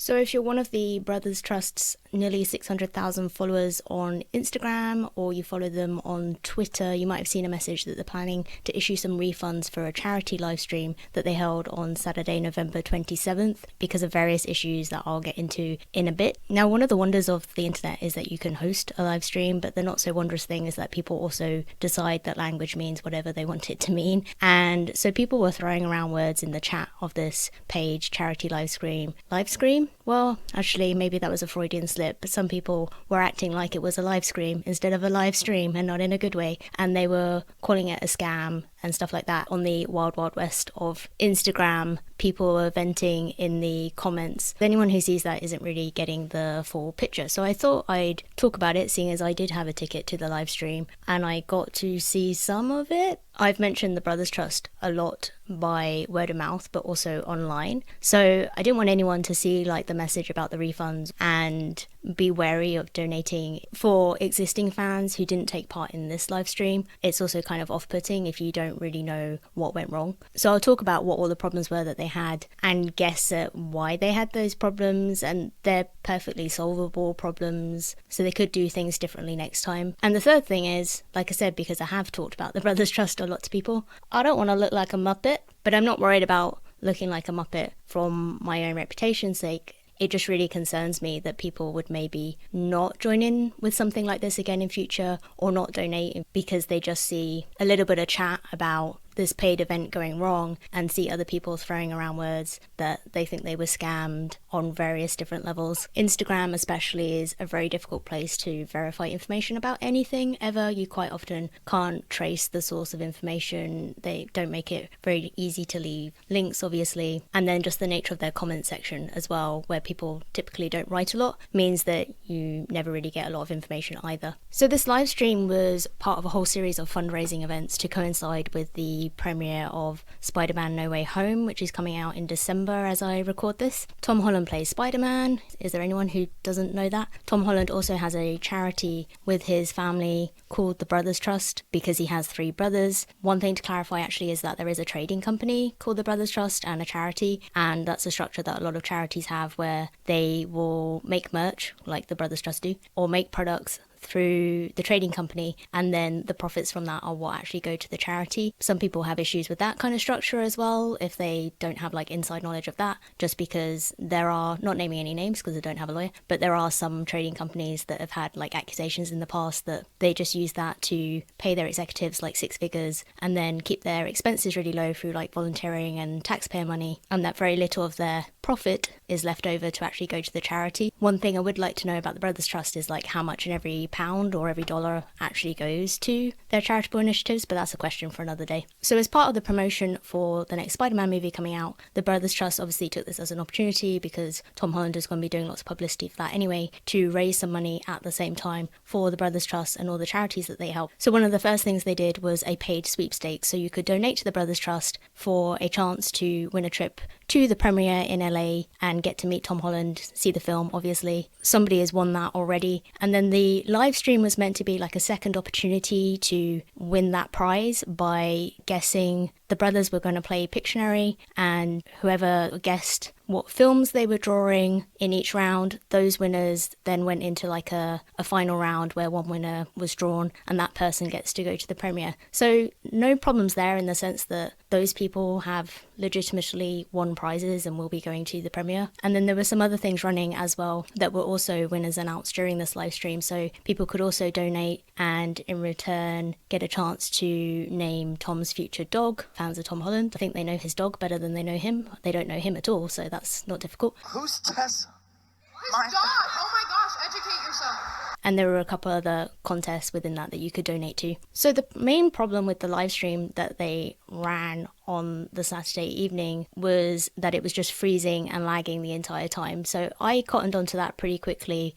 So if you're one of the Brothers Trust's nearly 600,000 followers on Instagram, or you follow them on Twitter, you might have seen a message that they're planning to issue some refunds for a charity live stream that they held on Saturday, November 27th, because of various issues that I'll get into in a bit. Now, one of the wonders of the internet is that you can host a live stream, but the not so wondrous thing is that people also decide that language means whatever they want it to mean. And so people were throwing around words in the chat of this page, charity live stream. Live stream? Well, actually, maybe that was a Freudian slip, but some people were acting like it was a live stream instead of a live stream, and not in a good way. And they were calling it a scam and stuff like that on the wild, wild west of Instagram. People were venting in the comments. Anyone who sees that isn't really getting the full picture. So I thought I'd talk about it, seeing as I did have a ticket to the live stream and I got to see some of it. I've mentioned the Brothers Trust a lot by word of mouth, but also online. So I didn't want anyone to see like the message about the refunds and be wary of donating. For existing fans who didn't take part in this live stream, it's also kind of off-putting if you don't really know what went wrong. So I'll talk about what all the problems were that they had and guess at why they had those problems, and they're perfectly solvable problems, so they could do things differently next time. And the third thing is, like I said, because I have talked about the Brothers Trust a lot to people, I don't want to look like a muppet, but I'm not worried about looking like a muppet from my own reputation's sake. It just really concerns me that people would maybe not join in with something like this again in future, or not donate because they just see a little bit of chat about this paid event going wrong and see other people throwing around words that they think they were scammed on various different levels. Instagram especially is a very difficult place to verify information about anything ever. You quite often can't trace the source of information. They don't make it very easy to leave links, obviously. And then just the nature of their comment section as well, where people typically don't write a lot, means that you never really get a lot of information either. So this live stream was part of a whole series of fundraising events to coincide with the premiere of Spider-Man No Way Home, which is coming out in December as I record this. Tom Holland plays Spider-Man. Is there anyone who doesn't know that? Tom Holland also has a charity with his family called the Brothers Trust because he has 3 brothers. One thing to clarify actually is that there is a trading company called the Brothers Trust and a charity, and that's a structure that a lot of charities have where they will make merch, like the Brothers Trust do, or make products through the trading company, and then the profits from that are what actually go to the charity. Some people have issues with that kind of structure as well if they don't have like inside knowledge of that, just because there are, not naming any names because I don't have a lawyer, but there are some trading companies that have had like accusations in the past that they just use that to pay their executives like 6 figures and then keep their expenses really low through like volunteering and taxpayer money, and that very little of their profit is left over to actually go to the charity. One thing I would like to know about the Brothers Trust is like how much in every pound or every dollar actually goes to their charitable initiatives, but that's a question for another day. So as part of the promotion for the next Spider-Man movie coming out, the Brothers Trust obviously took this as an opportunity, because Tom Holland is going to be doing lots of publicity for that anyway, to raise some money at the same time for the Brothers Trust and all the charities that they help. So one of the first things they did was a paid sweepstakes, so you could donate to the Brothers Trust for a chance to win a trip to the premiere in LA and get to meet Tom Holland, see the film, obviously. Somebody has won that already. And then the live stream was meant to be like a second opportunity to win that prize by guessing. The brothers were going to play Pictionary, and whoever guessed what films they were drawing in each round, those winners then went into like a final round where one winner was drawn, and that person gets to go to the premiere. So no problems there in the sense that those people have legitimately won prizes and will be going to the premiere. And then there were some other things running as well that were also winners announced during this live stream, so people could also donate and in return get a chance to name Tom's future dog. Fans of Tom Holland, I think they know his dog better than they know him. They don't know him at all, so that's not difficult. Who's Tessa? His dog! Oh my gosh, educate yourself. And there were a couple other contests within that you could donate to. So the main problem with the live stream that they ran on the Saturday evening was that it was just freezing and lagging the entire time. So I cottoned onto that pretty quickly.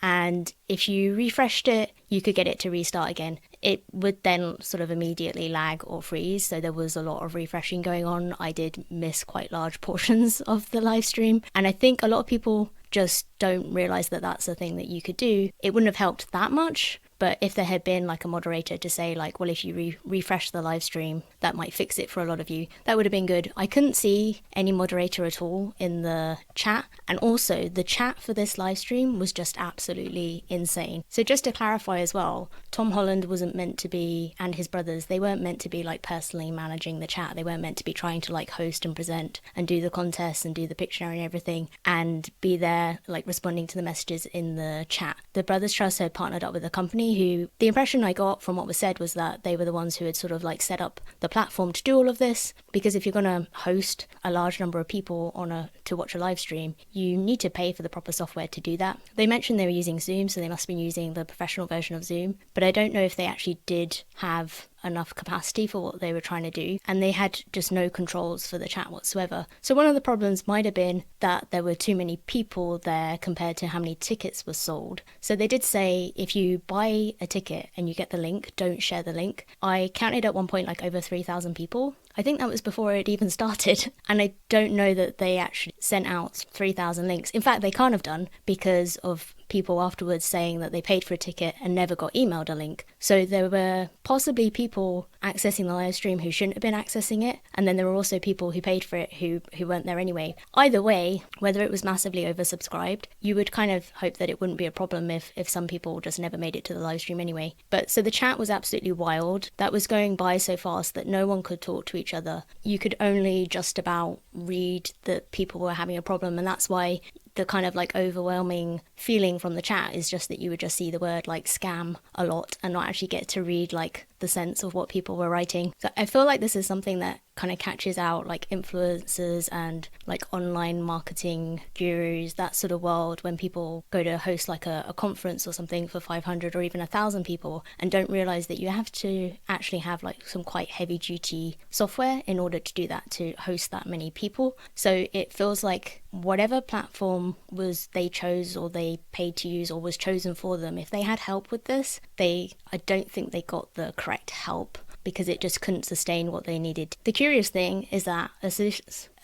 And if you refreshed it, you could get it to restart again. It would then sort of immediately lag or freeze, so there was a lot of refreshing going on. I did miss quite large portions of the live stream, and I think a lot of people just don't realize that that's a thing that you could do. It wouldn't have helped that much, But if there had been like a moderator to say like, well, if you refresh the live stream, that might fix it for a lot of you, that would have been good. I couldn't see any moderator at all in the chat. And also the chat for this live stream was just absolutely insane. So just to clarify as well, Tom Holland wasn't meant to be, and his brothers, they weren't meant to be like personally managing the chat. They weren't meant to be trying to like host and present and do the contests and do the pictionary and everything and be there like responding to the messages in the chat. The Brothers Trust had partnered up with a company who, the impression I got from what was said was that they were the ones who had sort of like set up the platform to do all of this, because if you're going to host a large number of people to watch a live stream, you need to pay for the proper software to do that. They mentioned they were using Zoom, so they must have been using the professional version of Zoom, but I don't know if they actually did have enough capacity for what they were trying to do, and they had just no controls for the chat whatsoever. So one of the problems might have been that there were too many people there compared to how many tickets were sold. So they did say if you buy a ticket and you get the link, don't share the link. I counted at one point like over 3,000 people. I think that was before it even started, and I don't know that they actually sent out 3,000 links. In fact, they can't have done, because of people afterwards saying that they paid for a ticket and never got emailed a link. So there were possibly people accessing the live stream who shouldn't have been accessing it, and then there were also people who paid for it who weren't there anyway. Either way, whether it was massively oversubscribed, you would kind of hope that it wouldn't be a problem if some people just never made it to the live stream anyway. But so the chat was absolutely wild. That was going by so fast that no one could talk to each other. You could only just about read that people were having a problem, and that's why the kind of like overwhelming feeling from the chat is just that you would just see the word like scam a lot and not actually get to read like the sense of what people were writing. So I feel like this is something that kind of catches out like influencers and like online marketing gurus, that sort of world, when people go to host like a conference or something for 500 or even 1,000 people and don't realize that you have to actually have like some quite heavy duty software in order to do that, to host that many people. So it feels like whatever platform was they chose or they paid to use or was chosen for them, if they had help with this, I don't think they got the correct help, because it just couldn't sustain what they needed. The curious thing is that a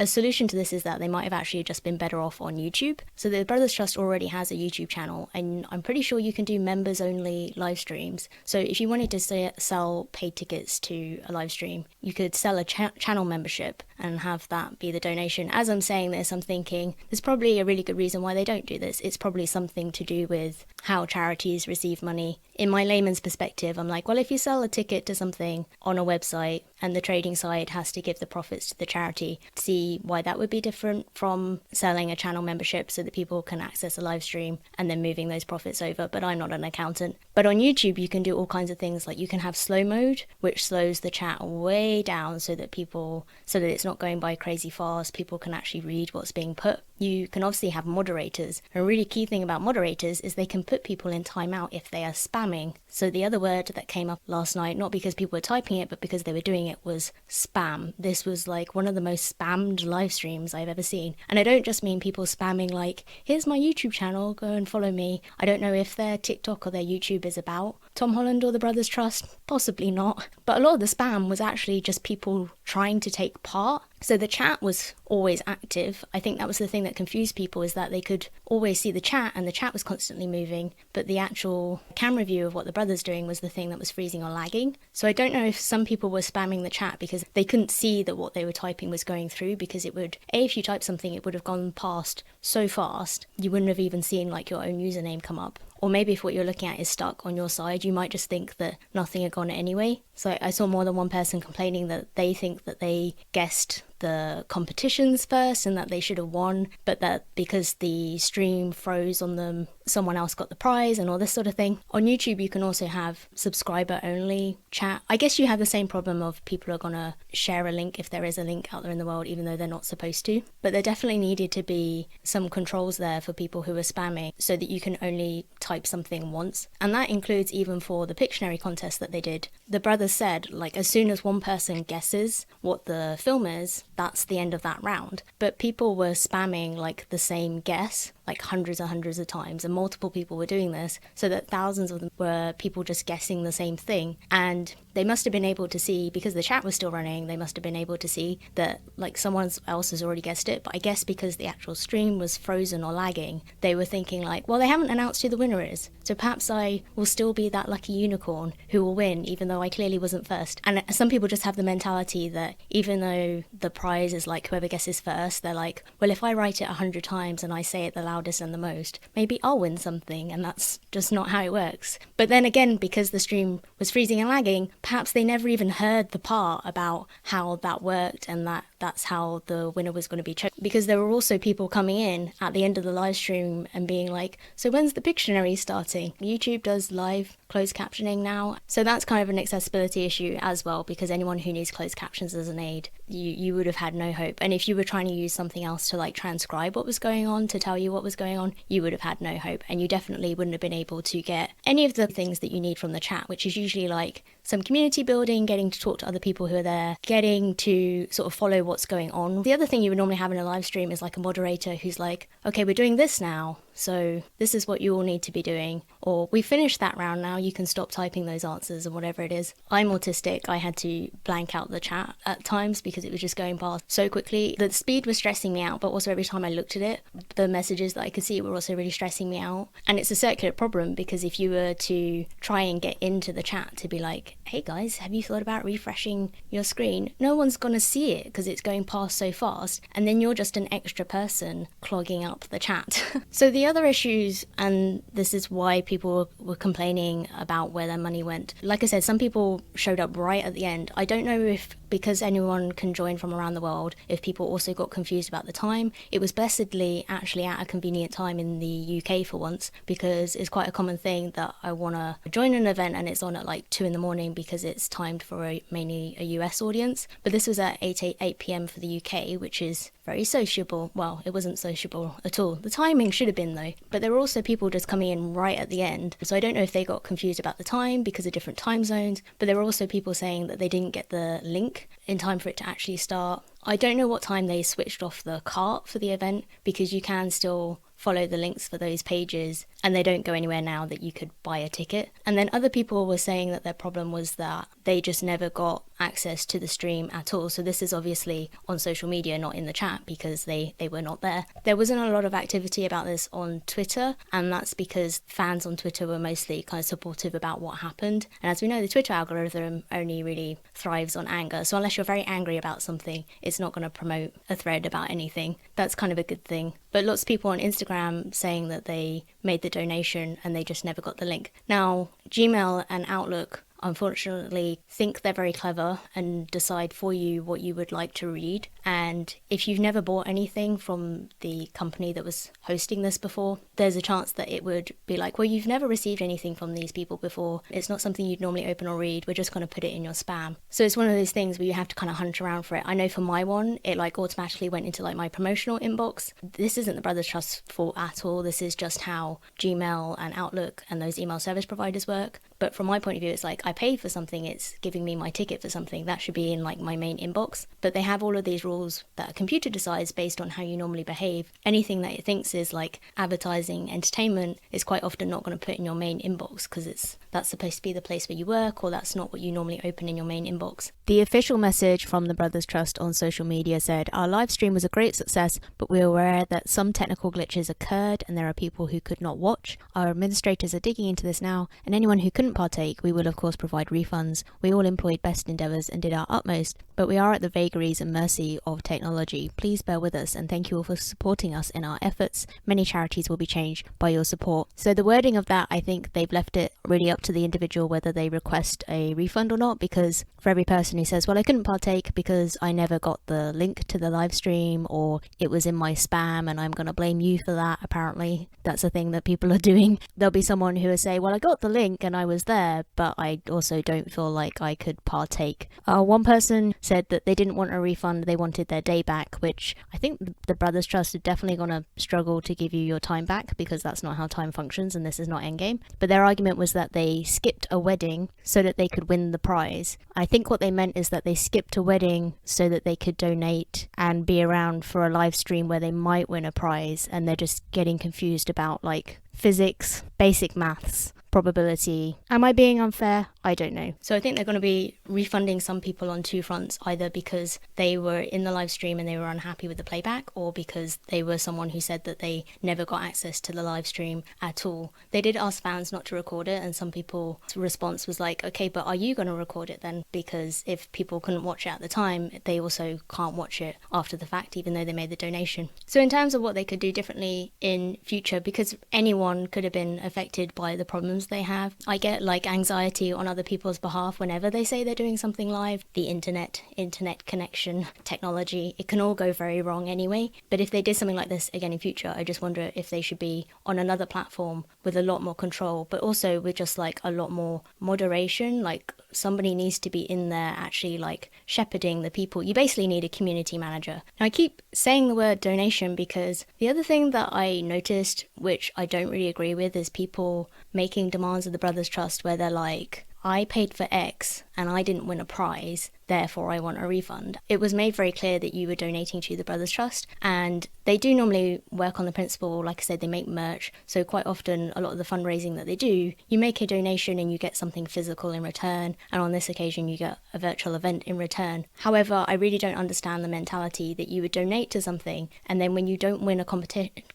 solution to this is that they might have actually just been better off on YouTube. So the Brothers Trust already has a YouTube channel, and I'm pretty sure you can do members only live streams. So if you wanted to sell paid tickets to a live stream, you could sell a channel membership and have that be the donation. As I'm saying this, I'm thinking there's probably a really good reason why they don't do this. It's probably something to do with how charities receive money. In my layman's perspective, I'm like, well, if you sell a ticket to something on a website and the trading side has to give the profits to the charity, see why that would be different from selling a channel membership so that people can access a live stream and then moving those profits over. But I'm not an accountant. But on YouTube, you can do all kinds of things. Like you can have slow mode, which slows the chat way down so that it's not going by crazy fast. People can actually read what's being put. You can obviously have moderators. A really key thing about moderators is they can put people in timeout if they are spamming. So the other word that came up last night, not because people were typing it, but because they were doing it, was spam. This was like one of the most spammed live streams I've ever seen. And I don't just mean people spamming like, here's my YouTube channel, go and follow me. I don't know if their TikTok or their YouTube is about Tom Holland or the Brothers Trust, possibly not. But a lot of the spam was actually just people trying to take part. So the chat was always active. I think that was the thing that confused people, is that they could always see the chat and the chat was constantly moving, but the actual camera view of what the brothers doing was the thing that was freezing or lagging. So I don't know if some people were spamming the chat because they couldn't see that what they were typing was going through, because it would, if you typed something, it would have gone past so fast, you wouldn't have even seen like your own username come up. Or maybe if what you're looking at is stuck on your side, you might just think that nothing had gone anyway. So I saw more than one person complaining that they think that they guessed the competitions first and that they should have won, but that because the stream froze on them, someone else got the prize and all this sort of thing. On YouTube, you can also have subscriber only chat. I guess you have the same problem of people are going to share a link if there is a link out there in the world, even though they're not supposed to. But there definitely needed to be some controls there for people who are spamming so that you can only type something once. And that includes even for the Pictionary contest that they did. The brothers said, like, as soon as one person guesses what the film is, that's the end of that round. But people were spamming like the same guess like hundreds and hundreds of times, and multiple people were doing this, so that thousands of them were people just guessing the same thing. And they must have been able to see, because the chat was still running, they must have been able to see that like someone else has already guessed it. But I guess because the actual stream was frozen or lagging, they were thinking like, well, they haven't announced who the winner is, so perhaps I will still be that lucky unicorn who will win, even though I clearly wasn't first. And some people just have the mentality that even though the prize is like whoever guesses first, they're like, well, if I write it 100 times and I say it the loudest and the most, maybe I'll win something. And that's just not how it works. But then again, because the stream was freezing and lagging, perhaps they never even heard the part about how that worked and that's how the winner was going to be chosen. Because there were also people coming in at the end of the live stream and being like, so when's the pictionary starting? YouTube does live closed captioning now. So that's kind of an accessibility issue as well, because anyone who needs closed captions as an aid, you would have had no hope. And if you were trying to use something else to like transcribe what was going on, to tell you what was going on, you would have had no hope. And you definitely wouldn't have been able to get any of the things that you need from the chat, which is usually like some community building, getting to talk to other people who are there, getting to sort of follow what's going on. The other thing you would normally have in a live stream is like a moderator who's like, okay, we're doing this now, so this is what you all need to be doing, or we finished that round now, you can stop typing those answers, or whatever it is. I'm autistic, I had to blank out the chat at times because it was just going past so quickly. The speed was stressing me out, but also every time I looked at it, the messages that I could see were also really stressing me out. And it's a circular problem, because if you were to try and get into the chat to be like, hey guys, have you thought about refreshing your screen? No one's gonna see it because it's going past so fast, and then you're just an extra person clogging up the chat. So the other issues, and this is why people were complaining about where their money went, like I said, some people showed up right at the end. I don't know if because anyone can join from around the world, if people also got confused about the time. It was blessedly actually at a convenient time in the UK for once, because it's quite a common thing that I want to join an event and it's on at like 2 in the morning because it's timed for mainly a US audience. But this was at 8 p.m. for the UK, which is very sociable. Well, it wasn't sociable at all. The timing should have been though. But there were also people just coming in right at the end. So I don't know if they got confused about the time because of different time zones, but there were also people saying that they didn't get the link in time for it to actually start. I don't know what time they switched off the cart for the event, because you can still follow the links for those pages and they don't go anywhere now that you could buy a ticket. And then other people were saying that their problem was that they just never got access to the stream at all. So this is obviously on social media, not in the chat, because they were not there. There wasn't a lot of activity about this on Twitter, and that's because fans on Twitter were mostly kind of supportive about what happened. And as we know, the Twitter algorithm only really thrives on anger. So unless you're very angry about something, it's not going to promote a thread about anything. That's kind of a good thing. But lots of people on Instagram saying that they made the donation and they just never got the link. Now, Gmail and Outlook unfortunately think they're very clever and decide for you what you would like to read. And if you've never bought anything from the company that was hosting this before, there's a chance that it would be like, well, you've never received anything from these people before. It's not something you'd normally open or read. We're just going to put it in your spam. So it's one of those things where you have to kind of hunt around for it. I know for my one, it like automatically went into like my promotional inbox. This isn't the Brothers Trust fault at all. This is just how Gmail and Outlook and those email service providers work. But from my point of view, it's like I paid for something, it's giving me my ticket for something. That should be in like my main inbox. But they have all of these rules that a computer decides based on how you normally behave. Anything that it thinks is like advertising, entertainment is quite often not going to put in your main inbox, because that's supposed to be the place where you work, or that's not what you normally open in your main inbox. The official message from the Brothers Trust on social media said, our live stream was a great success, but we're aware that some technical glitches occurred and there are people who could not watch. Our administrators are digging into this now, and anyone who couldn't partake, we will of course provide refunds. We all employed best endeavours and did our utmost, but we are at the vagaries and mercy of technology. Please bear with us, and thank you all for supporting us in our efforts. Many charities will be changed by your support. So the wording of that, I think they've left it really up to the individual whether they request a refund or not, because for every person who says, well, I couldn't partake because I never got the link to the live stream, or it was in my spam and I'm going to blame you for that, apparently. That's a thing that people are doing. There'll be someone who will say, well, I got the link and I was was there, but I also don't feel like I could partake. One person said that they didn't want a refund, they wanted their day back, which I think the Brothers Trust are definitely going to struggle to give you your time back, because that's not how time functions and this is not endgame. But their argument was that they skipped a wedding so that they could win the prize. I think what they meant is that they skipped a wedding so that they could donate and be around for a live stream where they might win a prize, and they're just getting confused about like physics, basic maths, probability. Am I being unfair? I don't know. So I think they're going to be refunding some people on two fronts, either because they were in the live stream and they were unhappy with the playback, or because they were someone who said that they never got access to the live stream at all. They did ask fans not to record it, and some people's response was like, okay, but are you going to record it then? Because if people couldn't watch it at the time, they also can't watch it after the fact, even though they made the donation. So in terms of what they could do differently in future, because anyone could have been affected by the problems they have, I get like anxiety on other people's behalf whenever they say they're doing something live. The internet connection, technology, it can all go very wrong anyway. But if they did something like this again in future, I just wonder if they should be on another platform with a lot more control, but also with just like a lot more moderation. Like somebody needs to be in there actually like shepherding the people. You basically need a community manager. Now I keep saying the word donation because the other thing that I noticed, which I don't really agree with, is people making demands of the Brothers Trust where they're like, I paid for X and I didn't win a prize, therefore I want a refund. It was made very clear that you were donating to the Brothers Trust, and they do normally work on the principle, like I said, they make merch, so quite often a lot of the fundraising that they do, you make a donation and you get something physical in return, and on this occasion you get a virtual event in return. However, I really don't understand the mentality that you would donate to something and then when you don't win a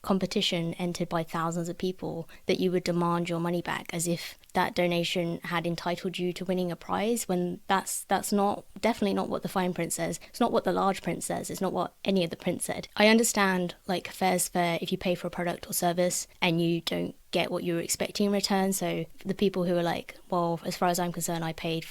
competition entered by thousands of people, that you would demand your money back as if that donation had entitled you to winning a prize, when that's definitely not what the fine print says. It's not what the large print says. It's not what any of the print said. I understand like fair's fair if you pay for a product or service and you don't get what you were expecting in return. So the people who are like, well, as far as I'm concerned, I paid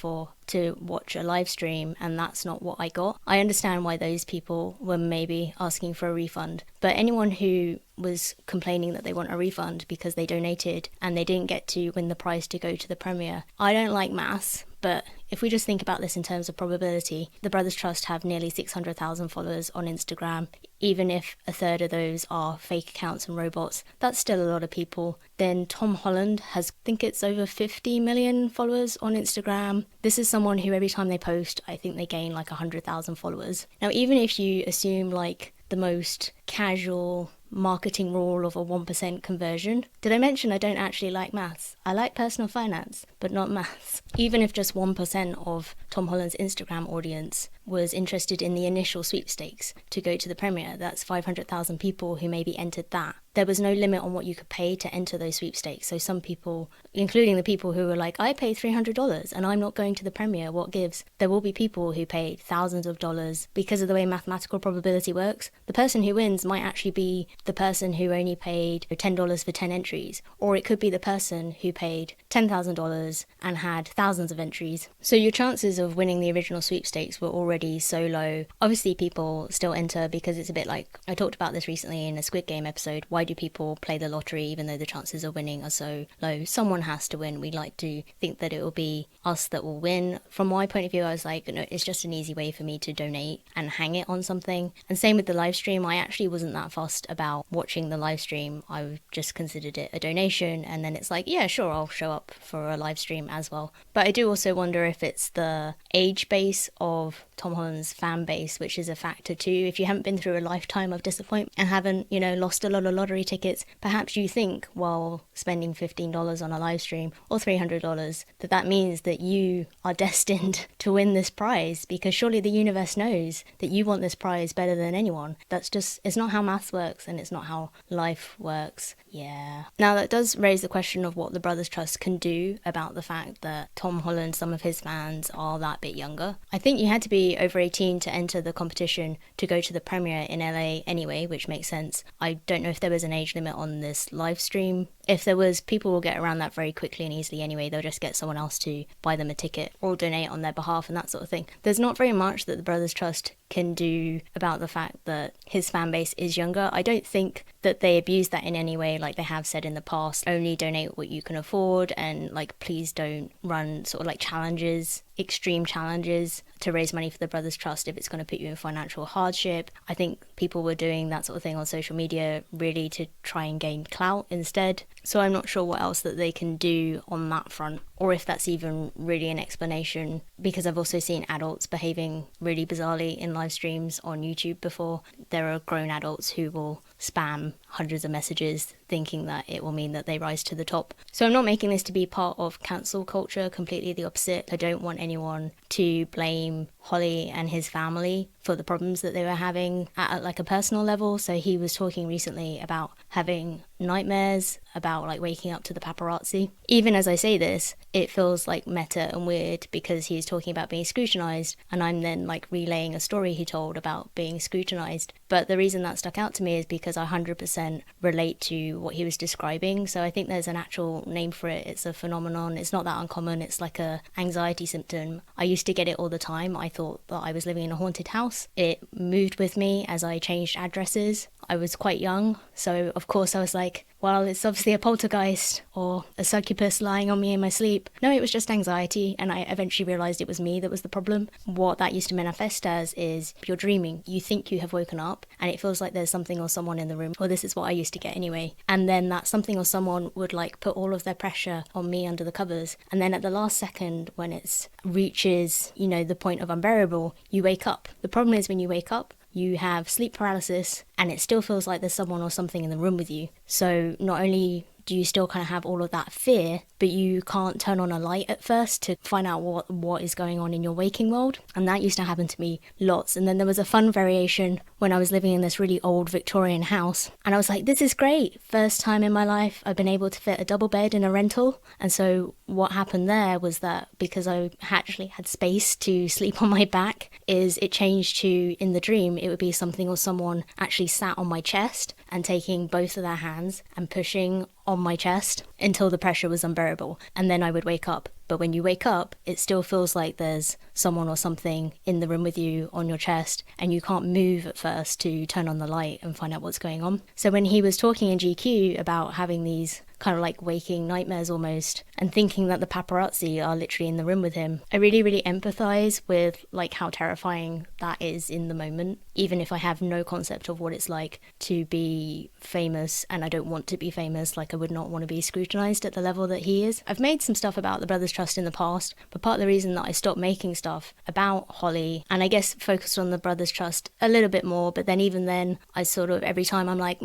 to watch a live stream and that's not what I got. I understand why those people were maybe asking for a refund. But anyone who was complaining that they want a refund because they donated and they didn't get to win the prize to go to the premiere, I don't like maths, but if we just think about this in terms of probability, the Brothers Trust have nearly 600,000 followers on Instagram. Even if a third of those are fake accounts and robots, that's still a lot of people. Then Tom Holland has, I think it's over 50 million followers on Instagram. This is someone who every time they post, I think they gain like 100,000 followers. Now, even if you assume like the most casual marketing rule of a 1% conversion. Did I mention I don't actually like maths? I like personal finance, but not maths. Even if just 1% of Tom Holland's Instagram audience was interested in the initial sweepstakes to go to the premiere, that's 500,000 people who maybe entered that. There was no limit on what you could pay to enter those sweepstakes. So some people, including the people who were like, I paid $300 and I'm not going to the premiere, what gives? There will be people who paid thousands of dollars. Because of the way mathematical probability works, the person who wins might actually be the person who only paid $10 for 10 entries, or it could be the person who paid $10,000 and had thousands of entries. So your chances of winning the original sweepstakes were already so low. Obviously people still enter because it's a bit like, I talked about this recently in a Squid Game episode, why do people play the lottery even though the chances of winning are so low? Someone has to win. We like to think that it will be us that will win. From my point of view, I was like, no, it's just an easy way for me to donate and hang it on something. And same with the live stream. I actually wasn't that fussed about watching the live stream. I just considered it a donation, and then it's like, yeah, sure, I'll show up for a live stream as well. But I do also wonder if it's the age base of Tom Holland's fan base, which is a factor too. If you haven't been through a lifetime of disappointment and haven't, lost a lot of lottery tickets, perhaps you think while spending $15 on a live stream or $300 that means that you are destined to win this prize, because surely the universe knows that you want this prize better than anyone. That's just, it's not how maths works, and it's not how life works. Yeah. Now that does raise the question of what the Brothers Trust can do about the fact that Tom Holland, some of his fans are that bit younger. I think you had to be over 18 to enter the competition to go to the premiere in LA anyway, which makes sense. I don't know if there was an age limit on this live stream If there was, people will get around that very quickly and easily anyway. They'll just get someone else to buy them a ticket or donate on their behalf and that sort of thing. There's not very much that the Brothers Trust can do about the fact that his fan base is younger. I don't think that they abuse that in any way, like they have said in the past. Only donate what you can afford, and like please don't run sort of like challenges, extreme challenges to raise money for the Brothers Trust if it's going to put you in financial hardship. I think people were doing that sort of thing on social media really to try and gain clout instead. So I'm not sure what else that they can do on that front, or if that's even really an explanation, because I've also seen adults behaving really bizarrely in live streams on YouTube before. There are grown adults who will spam hundreds of messages thinking that it will mean that they rise to the top. So I'm not making this to be part of cancel culture, completely the opposite. I don't want anyone to blame Holly and his family for the problems that they were having at like a personal level. So he was talking recently about having nightmares, about like waking up to the paparazzi. Even as I say this, it feels like meta and weird because he's talking about being scrutinized and I'm then like relaying a story he told about being scrutinized. But the reason that stuck out to me is because I 100% relate to what he was describing. So I think there's an actual name for it. It's a phenomenon. It's not that uncommon. It's like a anxiety symptom. I used to get it all the time. I thought that I was living in a haunted house. It moved with me as I changed addresses. I was quite young, so of course I was like, well, it's obviously a poltergeist or a succubus lying on me in my sleep. No, it was just anxiety, and I eventually realised it was me that was the problem. What that used to manifest as is you're dreaming. You think you have woken up, and it feels like there's something or someone in the room. Well, this is what I used to get anyway. And then that something or someone would like put all of their pressure on me under the covers. And then at the last second, when it reaches, you know, the point of unbearable, you wake up. The problem is when you wake up, you have sleep paralysis and it still feels like there's someone or something in the room with you. So not only do you still kind of have all of that fear, but you can't turn on a light at first to find out what is going on in your waking world. And that used to happen to me lots. And then there was a fun variation when I was living in this really old Victorian house. And I was like, this is great. First time in my life I've been able to fit a double bed in a rental. And so what happened there was that because I actually had space to sleep on my back, is it changed to, in the dream, it would be something or someone actually sat on my chest and taking both of their hands and pushing on my chest until the pressure was unbearable, and then I would wake up. But when you wake up, it still feels like there's someone or something in the room with you on your chest, and you can't move at first to turn on the light and find out what's going on. So when he was talking in GQ about having these kind of like waking nightmares almost, and thinking that the paparazzi are literally in the room with him, I really, really empathize with like how terrifying that is in the moment, even if I have no concept of what it's like to be famous, and I don't want to be famous. Like I would not want to be scrutinized at the level that he is. I've made some stuff about the Brothers Trust in the past, but part of the reason that I stopped making stuff about Holly, and I guess focused on the Brothers Trust a little bit more, but then even then I sort of every time I'm like,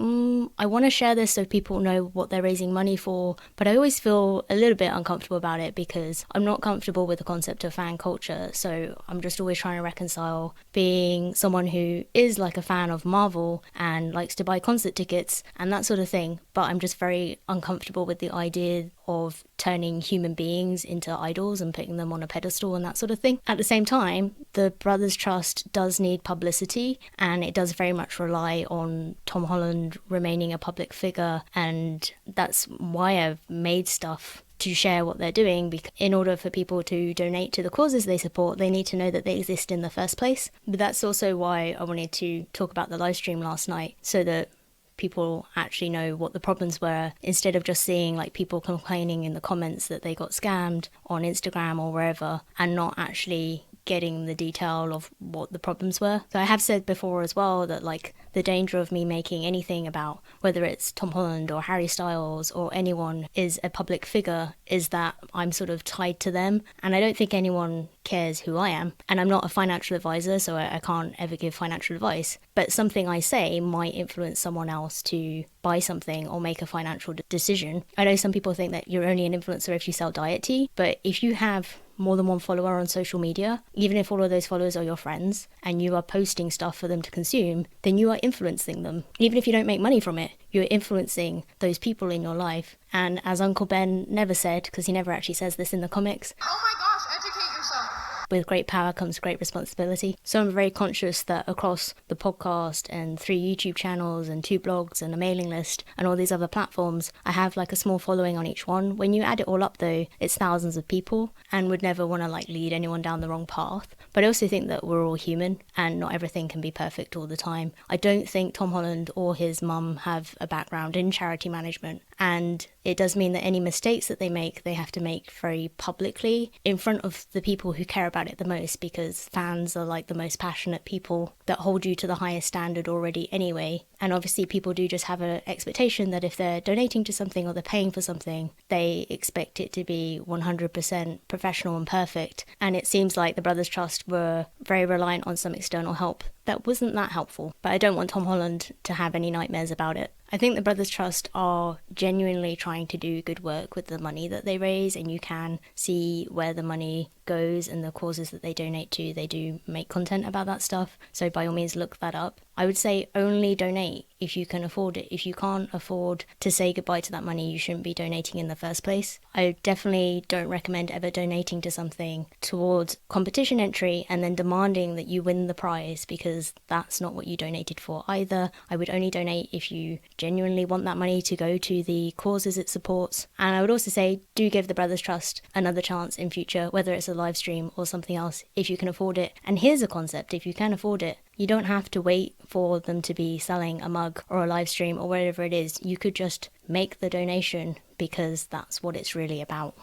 I want to share this so people know what they're raising money for, but I always feel a little bit uncomfortable about it because I'm not comfortable with the concept of fan culture. So I'm just always trying to reconcile being someone who is like a fan of Marvel and likes to buy concert tickets and that sort of thing, but I'm just very uncomfortable with the idea of turning human beings into idols and putting them on a pedestal and that sort of thing. At the same time, the Brothers Trust does need publicity, and it does very much rely on Tom Holland remaining a public figure, and that's why I've made stuff to share what they're doing, because in order for people to donate to the causes they support, they need to know that they exist in the first place. But that's also why I wanted to talk about the live stream last night, so that people actually know what the problems were, instead of just seeing like people complaining in the comments that they got scammed on Instagram or wherever, and not actually getting the detail of what the problems were. So I have said before as well that like the danger of me making anything about whether it's Tom Holland or Harry Styles or anyone is a public figure is that I'm sort of tied to them, and I don't think anyone cares who I am. And I'm not a financial advisor, so I can't ever give financial advice, but something I say might influence someone else to buy something or make a financial decision. I know some people think that you're only an influencer if you sell diet tea, but if you have more than one follower on social media, even if all of those followers are your friends and you are posting stuff for them to consume, then you are influencing them. Even if you don't make money from it, you're influencing those people in your life. And as Uncle Ben never said, because he never actually says this in the comics, Oh my gosh, educate yourself. with great power comes great responsibility. So I'm very conscious that across the podcast and 3 YouTube channels and 2 blogs and a mailing list and all these other platforms, I have like a small following on each one. When you add it all up though, it's thousands of people, and would never want to like lead anyone down the wrong path. But I also think that we're all human and not everything can be perfect all the time. I don't think Tom Holland or his mum have a background in charity management, and it does mean that any mistakes that they make, they have to make very publicly in front of the people who care about it the most, because fans are like the most passionate people that hold you to the highest standard already anyway. And obviously people do just have an expectation that if they're donating to something or they're paying for something, they expect it to be 100% professional and perfect. And it seems like the Brothers Trust were very reliant on some external help that wasn't that helpful. But I don't want Tom Holland to have any nightmares about it. I think the Brothers Trust are genuinely trying to do good work with the money that they raise, and you can see where the money goes and the causes that they donate to. They do make content about that stuff, so by all means look that up. I would say only donate if you can afford it. If you can't afford to say goodbye to that money, you shouldn't be donating in the first place. I definitely don't recommend ever donating to something towards competition entry and then demanding that you win the prize, because that's not what you donated for either. I would only donate if you genuinely want that money to go to the causes it supports. And I would also say do give the Brothers Trust another chance in future, whether it's a live stream or something else, if you can afford it. And here's a concept: if you can afford it, you don't have to wait for them to be selling a mug or a live stream or whatever it is. You could just make the donation, because that's what it's really about.